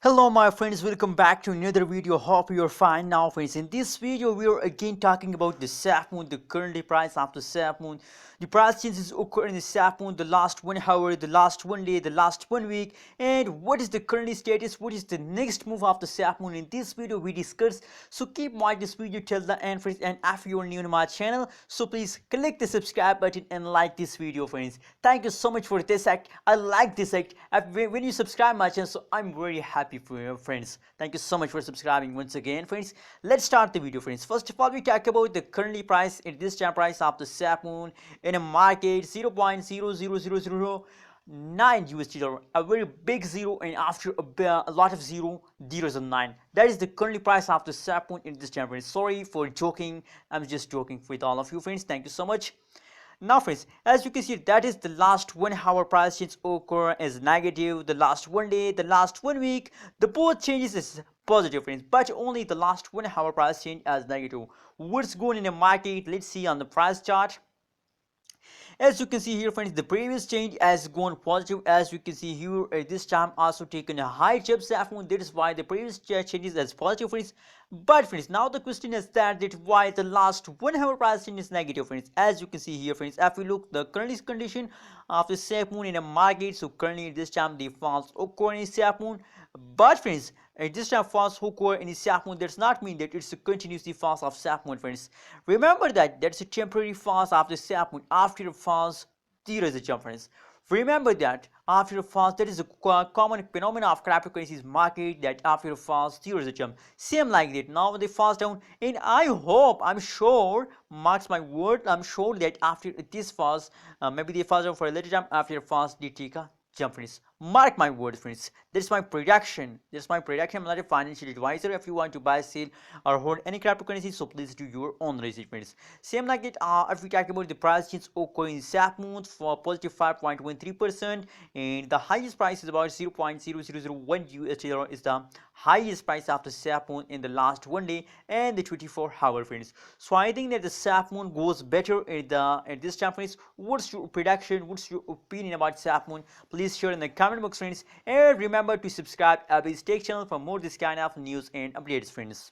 Hello my friends, welcome back to another video. Hope you're fine now friends. In this video we are again talking about the SafeMoon, the current price of the SafeMoon. The price changes occur in the SafeMoon the last 1 hour, the last 1 day, the last 1 week, and what is the current status, what is the next move of the SafeMoon. In this video we discuss, so keep watching this video till the end friends. And if you are new to my channel, so please click the subscribe button and like this video friends. Thank you so much for this act. I like this act. When you subscribe my channel, so I'm very happy for your friends. Thank you so much for subscribing once again friends. Let's start the video friends. First of all, we talk about the currently price in this time price of the SafeMoon in a market 0.00009 USD dollar, a very big zero, and after a lot of zeros and 9, that is the currently price of the SafeMoon in this time friends. Sorry for joking, I'm just joking with all of you friends. Thank you so much. Now friends, as you can see, that is the last 1 hour price change occur as negative, the last 1 day, the last 1 week, the both changes is positive friends, but only the last 1 hour price change as negative. What's going in the market? Let's see on the price chart. As you can see here friends, the previous change has gone positive. As you can see here, this time also taken a high jump SafeMoon. That is why the previous changes as positive friends. But friends, now the question is that why the last 1 hour price change is negative friends. As you can see here friends, if we look the current condition of the SafeMoon in a market, so currently this time the falls occur in SafeMoon. But friends, this time falls occur in SafeMoon does not mean that it's a continuously falls of SafeMoon friends. Remember that that's a temporary falls of the SafeMoon. After it falls, there is a jump friends. Remember that after a falls, that is a common phenomenon of cryptocurrencies market, that after a falls there is a jump. Same like that. Now they falls down, and I hope, I'm sure, marks my word, I'm sure that after this falls, maybe they falls down for a little time. After it falls, they take a jump friends. Mark my word friends. That's my prediction. That's my prediction. I'm not a financial advisor. If you want to buy, sell, or hold any cryptocurrency, so please do your own research friends. Same like that, if we talk about the price change occurring in SafeMoon for positive 5.13%, and the highest price is about 0.0001 USD dollar is the highest price of the SafeMoon in the last 1 day and the 24-hour friends. So I think that the SafeMoon goes better at this time friends. What's your prediction? What's your opinion about SafeMoon? Please share in the comment box friends, and remember to subscribe to this tech channel for more this kind of news and updates friends.